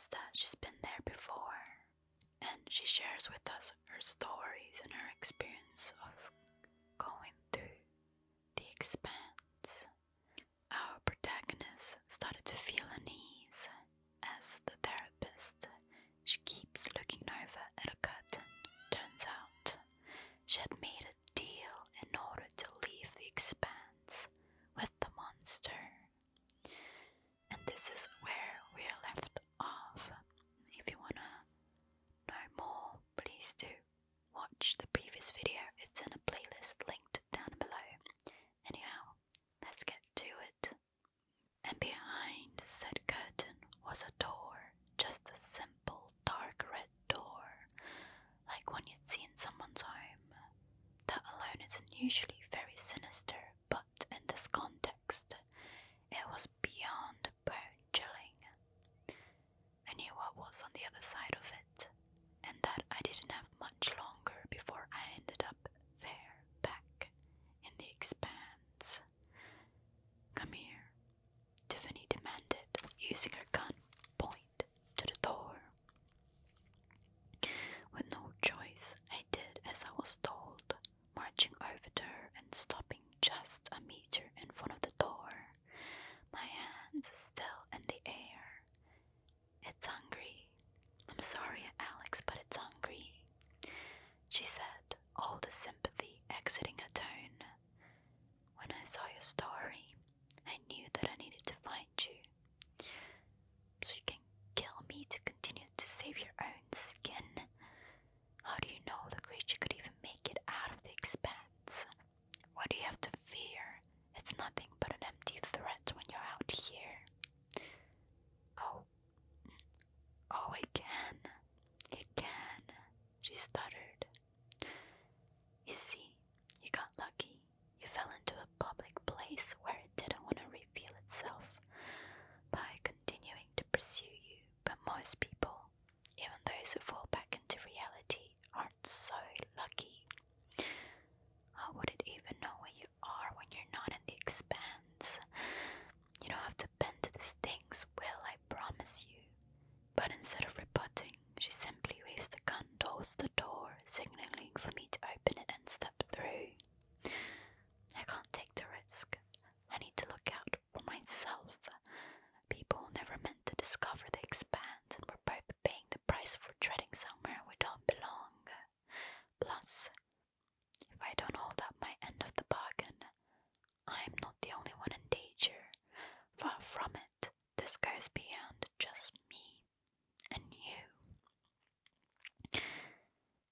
us that she's been there before, and she shares with us her stories and her experience of going through the expanse. Our protagonist started to feel unease as the therapist. She keeps looking over at a curtain. Turns out she had made a deal in order to leave the expanse with the monster. And this is where we're left off. If you wanna know more, please do watch the previous video. It's in a playlist linked down below. Anyhow, let's get to it. And behind said curtain was a door, just a simple dark red door, like one you'd see in someone's home. That alone isn't usually very sinister, but in this context, it was beyond bone-chilling. I knew what was on the other side of it, and that I didn't have much longer before I ended up there, back in the expanse. Come here, Tiffany demanded, using her gun point to the door. With no choice, I did as I was told, marching over to her and stopping just a meter in front of the door, my hands still in the air. It's hungry. I'm sorry, Alex, but it's hungry, she said, all the sympathy exiting her tone. When I saw your story, I knew that I needed to find you, so you can kill me to continue to save your own skin. How do you know the creature could even make it out of the expanse? What do you have to fear? It's nothing but an empty threat when you're out here. Oh, it can, she stuttered. You see, you got lucky. You fell into a public place where it didn't want to reveal itself by continuing to pursue you, but most people, even those who fall back into reality, aren't so lucky. How would it even know where you are when you're not in the expanse? You don't have to bend to this thing's will, I promise you. But instead of rebutting, she simply waves the gun towards the door, signaling for me to open it and step through. I can't take the risk. I need to look out for myself. People never meant to discover the expanse, and we're both paying the price for treading somewhere we don't belong. Plus, if I don't hold up my end of the bargain, I'm not the only one in danger. Far from it. This goes beyond just me and you.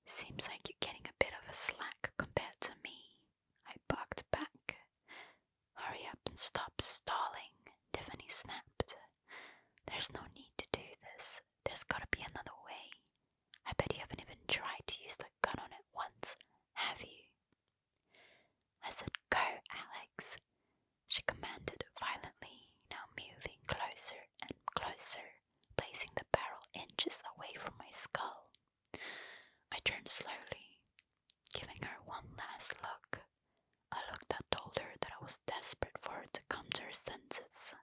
Seems like you're getting a bit of a slack compared to me, I barked back. Hurry up and stop stalling, Tiffany snapped. There's no need to do this. There's gotta be another way. I bet you haven't even tried to use the gun on it once, have you? I said, go, Alex, she commanded violently, now moving closer and closer, placing the barrel inches away from my skull. I turned slowly, giving her one last look, a look that told her that I was desperate for her to come to her senses.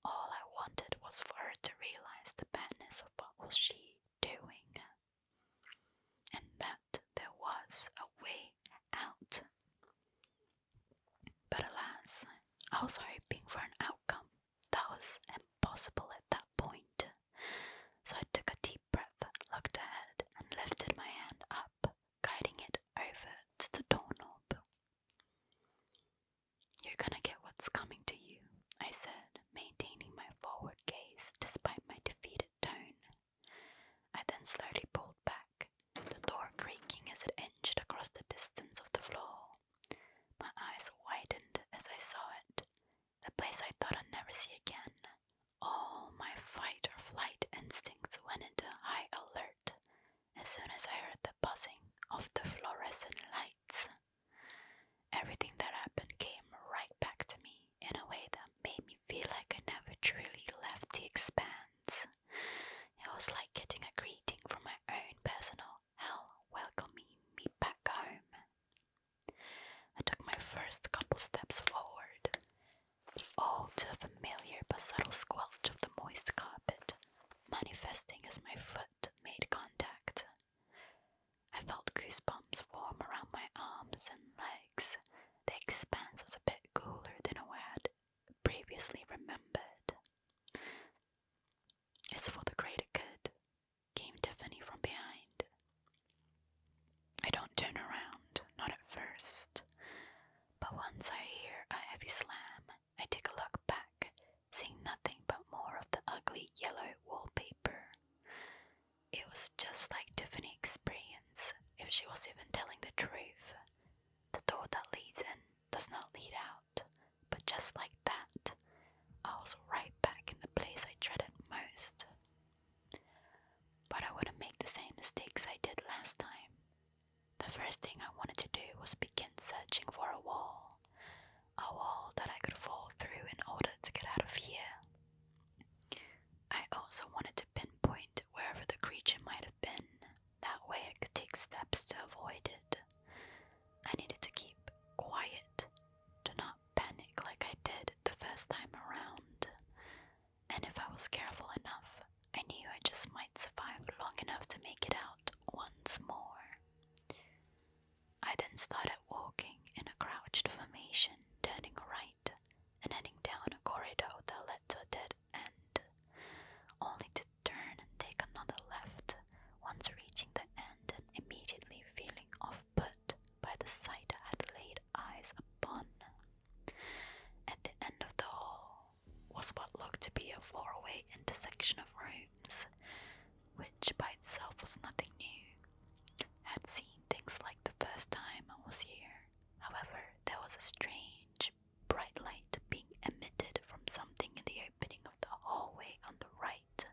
All I wanted was for her to realize the badness of what was she doing, and that there was a way out. But alas, I was hoping for an outcome that was impossible at that point. So I took a deep breath, looked ahead, and lifted my hand up, guiding it over to the doorknob. You're gonna get what's coming to you, I said, maintaining my forward gaze despite my defeated tone. I then slowly pulled back, the door creaking as it inched across the distance of the floor. My eyes widened as I saw it, the place I thought I'd never see again. All my fight or flight instincts went into high alert as soon as I heard the buzzing of the fluorescent lights. Everything that happened came right back to me in a way that made me feel like I never truly left the expanse. It was like getting a greeting from my own personal hell welcoming me back home. I took my first couple steps forward, all to a familiar but subtle squelch of the moist carpet, manifesting as my foot made contact. I felt goosebumps form around my arms and legs. The expanse was a bit cooler than I had previously remembered. "It's for the greater good," came Tiffany from behind. I don't turn around, not at first, but once I hear a heavy slam, I take a look back, seeing nothing but more of the ugly yellow wallpaper. It was just like Tiffany's experience, if she was even telling the truth. The door that leads in does not lead out, but just like that, I was right back in the place I dreaded most. But I wouldn't make the same mistakes I did last time. The first thing I wanted to do was begin searching for a wall that I could fall through in order to get out of here. I also wanted to pinpoint wherever the creature might have been, that way I could take steps to avoid it. I needed to keep quiet, to not panic like I did the first time around, and if I was careful enough, I knew I just might survive long enough to make it out once more. I then started walking in a crouched formation, turning right and heading down a corridor that led to a dead end, only to turn and take another left once reaching the end and immediately feeling off-put by the sight I had laid eyes upon. At the end of the hall was what looked to be a four-way intersection of rooms, which by itself was nothing new. I had seen things like the first time I was here. However, there was a strange, bright light being emitted from something in the opening of the hallway on the right.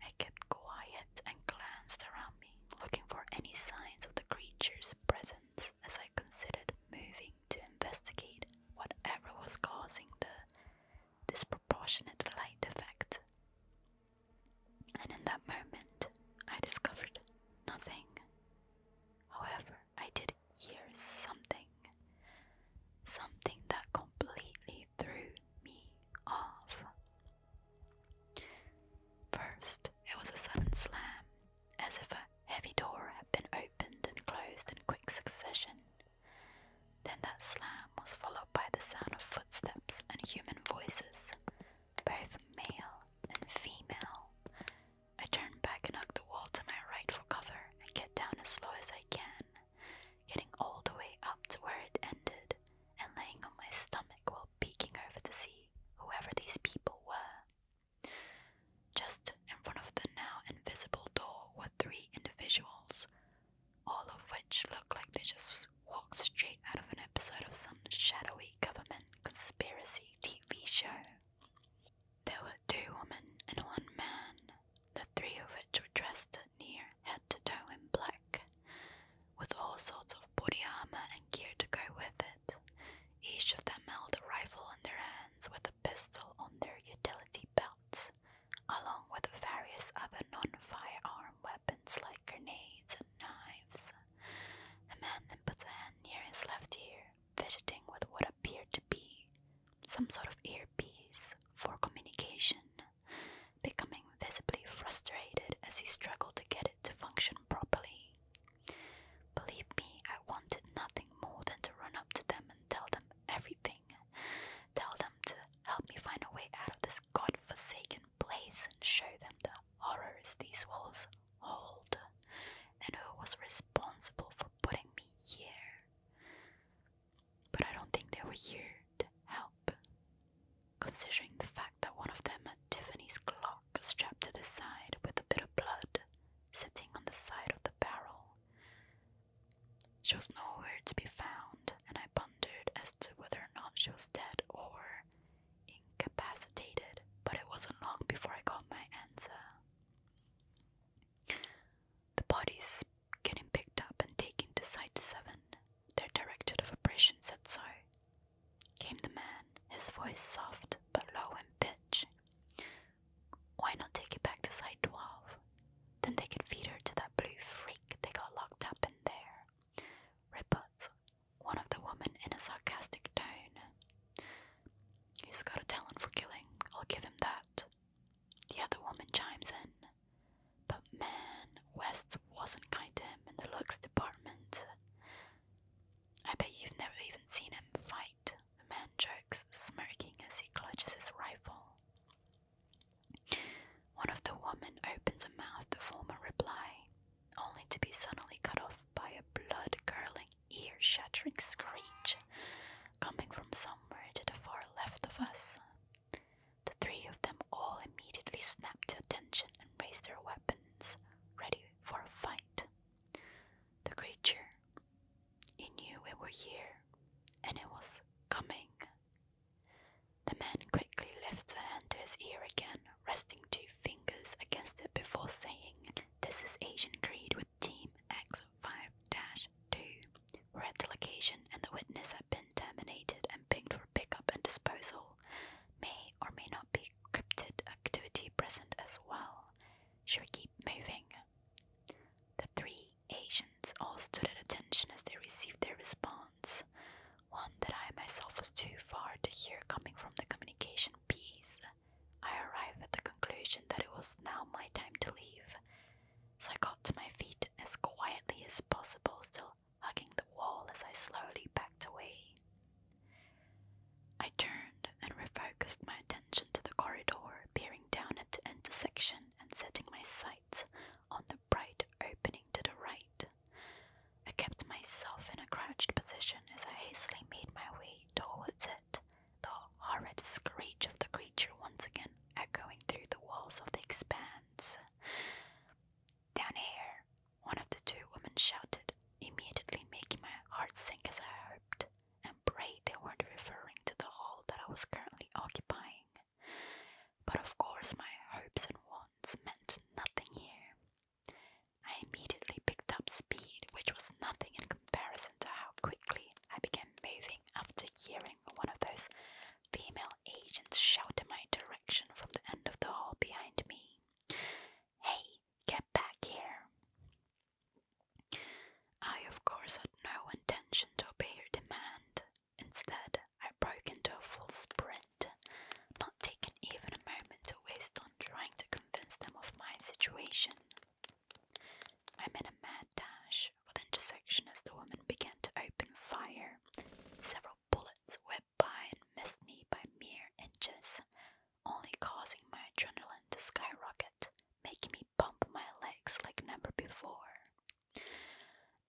I kept quiet and glanced around me, looking for any signs of the creature's presence as I considered moving to investigate whatever was causing the disproportionate light effect. And in that moment, I discovered nothing. However, I did hear something that completely threw me off. First, it was a sudden slam, as if a heavy door had been opened and closed in quick succession. Then that slam was followed by the sound of footsteps and human voices, both male and female. I turned back and hugged the wall to my right for cover and get down as slow as I can, getting all the way up to where it ended and laying on my stomach while peeking over to see whoever these people were. Just in front of the now invisible door were three individuals, all of which looked like they just walked straight out of an episode of some shadowy government conspiracy TV show. There were two women and one man, the three of which were dressed near head to toe in black, with all sorts of body armor and gear to go with it. Each of them held a rifle in their hands with a pistol on their utility belts, along with various other non-firearm weapons like grenades and knives. The man then puts a hand near his left ear, fidgeting with what appeared to be some sort of earpiece for communication, becoming visibly frustrated as he struggled to get it to function properly. Believe me, I wanted nothing more than to run up to them and tell them everything. Tell them to help me find a way out of this godforsaken place and show them the horrors these walls hold, and who was responsible for putting me here. But I don't think they were here to help, considering the fact that one of them had Tiffany's clock strapped to the side with a bit of blood sitting on the side of the barrel. She was nowhere to be found, and I pondered as to whether or not she was dead or incapacitated, but it wasn't long before I got my answer. The body's getting picked up and taken to Site 7. Their director of operations said so, came the man, his voice soft but low in pitch. Why not take it back to Site 12? Then they could feed her to that blue freak they got locked up in there, reports one of the women in a sarcastic tone. He's got a talent for killing, I'll give him that. The other woman lifts a hand to his ear again, resting 2 fingers against it before saying, "This is Asian Creed with Team X5-2. We're at the location and the witness had been terminated and pinged for pickup and disposal. May or may not be cryptid activity present as well. Should we keep moving?" The 3 Asians all stood at attention as they received their response, one that I myself was too far to hear coming from the communication piece. I arrived at the conclusion that it was now my time to leave, so I got to my feet as quietly as possible, still hugging the wall as I slowly backed away. I turned and refocused my attention to the corridor, peering down at the intersection and setting my sights on the bright opening to the right. I kept myself in a crouched position as I hastily made my way towards it, the horrid screech of the creature once again echoing through the walls of the expanse. "Down here," one of the 2 women shouted, immediately making my heart sink as I hoped and prayed they weren't referring to the hall that I was currently occupying. But of course my hopes and wants meant nothing here. I immediately picked up speed, which was nothing in comparison to how quickly I began moving after hearing one of those female agents shout in my direction from the end of the hall behind me, "Hey, get back here!" I of course had no intention to obey her demand. Instead, I broke into a full sprint, not taking even a moment to waste on trying to convince them of my situation. I'm in a mad dash for the intersection as the woman began to open fire. Several bullets whipped by and missed me by mere inches, only causing my adrenaline to skyrocket, making me bump my legs like never before.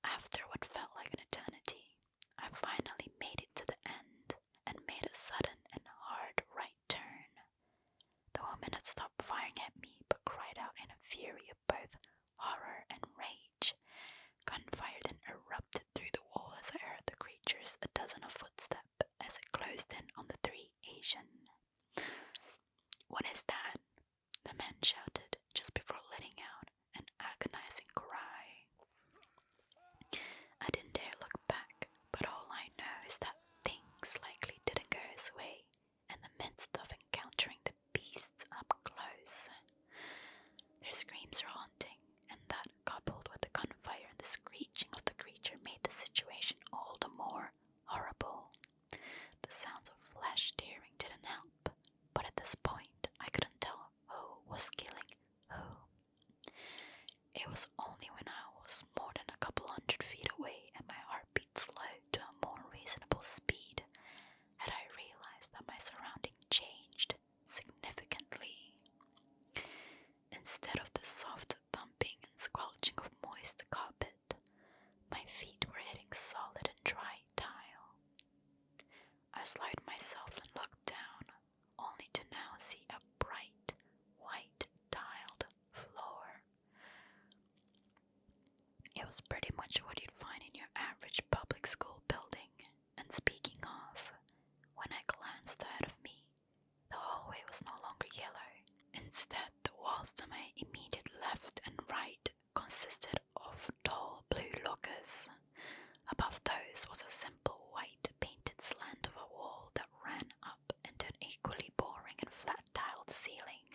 After what felt like an eternity, I finally made it to the end and made a sudden and hard right turn. The woman had stopped firing at me but cried out in a fury of both horror and rage. Gunfire then erupted through the wall as I heard the creature's a dozen of footsteps as it closed in on the 3 Asian. "What is that?" the man shouted just before letting out an agonizing cry. I didn't dare look back, but all I know is that things likely didn't go his way in the midst of encountering the beasts up close. Their screams are haunting, and that, coupled with the gunfire and the screeching of the creature, made the situation all the more horrible. The sounds of flesh tearing didn't help, but at this point I couldn't tell who was killing who. It was only when I was more than a couple 100 feet away and my heartbeat slowed to a more reasonable speed had I realized that my surrounding changed significantly. Instead of the soft thumping and squelching of moist carpet, my feet were hitting solid and dry tile. I slowed myself and looked down, only to now see a bright, white tiled floor. It was pretty much what you'd find in your average public school building, and speaking of, when I glanced ahead of me, the hallway was no longer yellow. Instead, the walls to my immediate left and right consisted of tall blue lockers. Above those was a simple white painted slant of a wall that ran up into an equally boring and flat-tiled ceiling.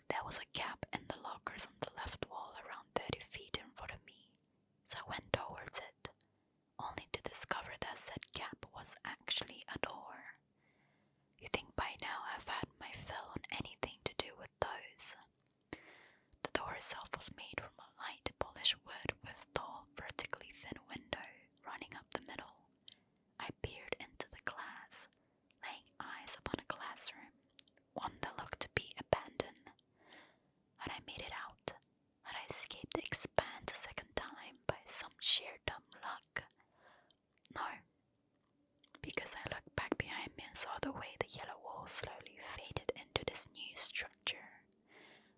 There was a gap in the lockers on the left wall around 30 feet in front of me, so I went towards it, only to discover that said gap was actually a door. You think by now I've had my fill on anything to do with those. The door itself was made from a light polished wood with tall vertically thin window running up the middle. I peered into the glass, laying eyes upon a classroom, one that looked to be abandoned. Had I made it out? Had I escaped the expanse a second time by some sheer dumb luck? No, because I looked back behind me and saw the way the yellow wall slowly faded into this new structure.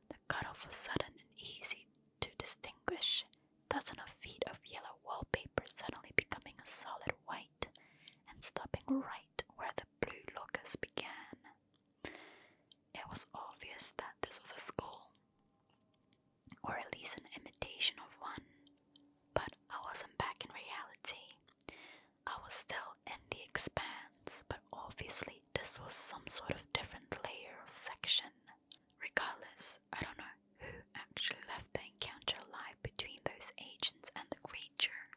The cutoff was sudden and easy to distinguish, dozen of feet of yellow wallpaper suddenly becoming a solid white and stopping right where the blue lockers began. was some sort of different layer of section. Regardless, I don't know who actually left the encounter alive between those agents and the creature.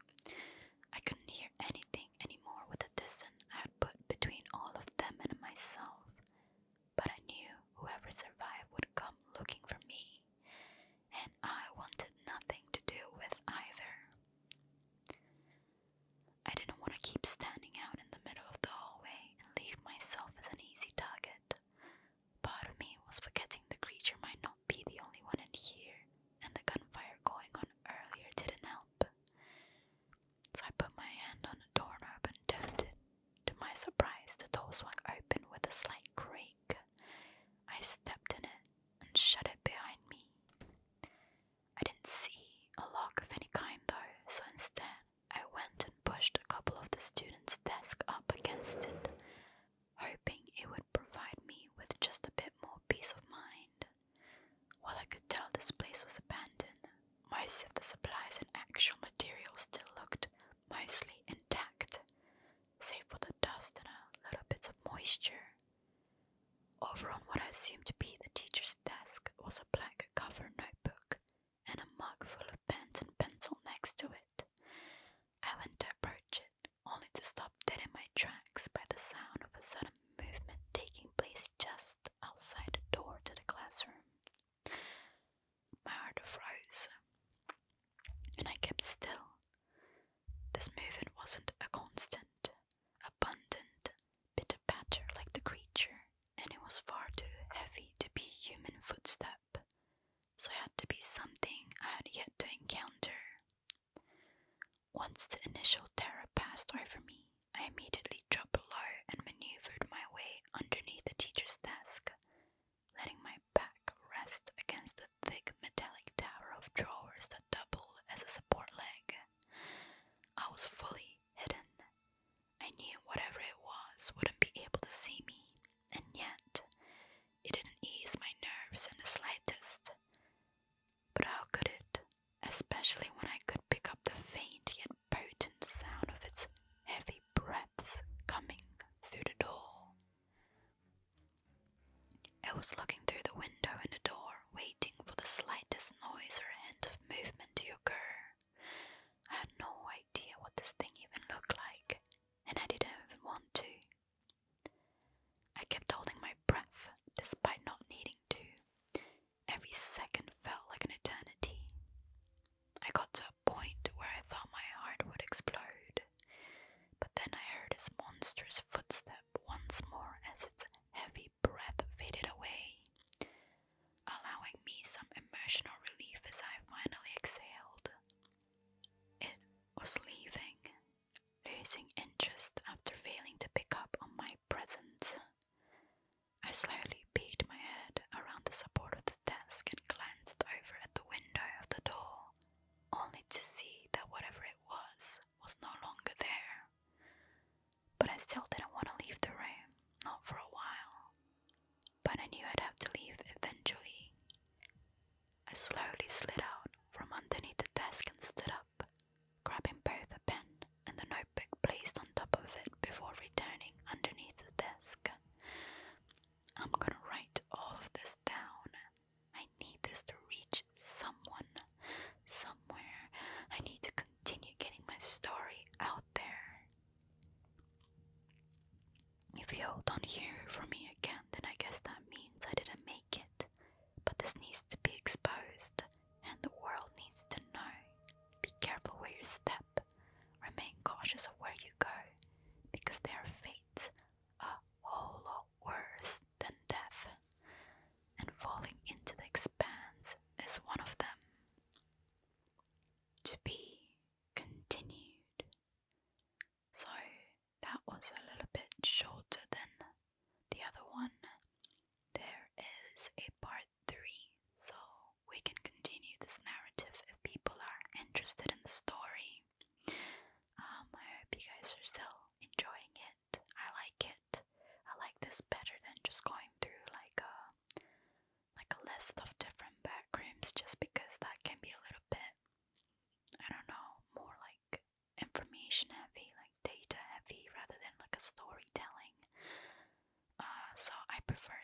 I couldn't hear anything anymore with the distance I had put between all of them and myself, but I knew whoever survived would come looking for me, and I wanted nothing to do with either. I didn't want to keep standing out in the middle of the hallway and leave myself as an easy target. Part of me was forgetting the creature might not be the only one in here, and the gunfire going on earlier didn't help. So I put my hand on the doorknob and turned it. To my surprise, the door swung open with a slight creak. I stepped in it and shut it behind me. I didn't see a lock of any kind though, so instead I went and pushed a couple of the students' desks up against it, hoping it would provide me with just a bit more peace of mind. While I could tell this place was abandoned, most of the supplies and actual materials still looked mostly intact, save for the dust and a little bits of moisture. Over on what I assumed to be the teacher's desk was a black cover notebook and a mug full of pens and pencil next to it. I went to approach it, only to stop dead in my tracks by the sound of a sudden movement taking place just outside the door to the classroom. My heart froze, and I kept still. This movement wasn't a constant, abundant pitter-patter like the creature, and it was far too heavy to be a human footstep, so it had to be something I had yet to encounter. Once the initial terror passed over me, I immediately dropped low and maneuvered my way underneath the teacher's desk, letting my back rest against the thick metallic tower of drawers that doubled as a support leg. I was fully hidden. I knew whatever it was wouldn't be able to see me, and yet it didn't ease my nerves in the slightest. But how could it, especially when I could pick up the faint yet potent sound of its heavy breaths coming through the door? I was looking through the window in the door, waiting for the slightest noise or hint of movement to occur. I had no idea what this thing even looked like, and I didn't even want to. I kept holding my breath, despite not needing to. Every second felt like an eternity. I got to a point where I thought my heart would explode, but then I heard its monstrous footstep once more as its heavy breath faded away, allowing me some emotional relief as I finally exhaled. It was leaving, losing interest after failing to pick up on my presence. I slowly peeked my head around the support of the desk and glanced over at the window of the door, only to see that whatever it was no longer there. But I still didn't want to leave the room, not for a while. But I knew I'd have to leave eventually. I slowly slid out from underneath the desk and stood up, grabbing both a pen and the notebook placed on top of it before returning underneath the desk. I'm gonna write all of this down. I need this to reach someone, somewhere. I need to continue getting my story out there. If you all don't hear from me again, then I guess that means I didn't make it. But this needs to be exposed, and the world needs to know. Be careful. I prefer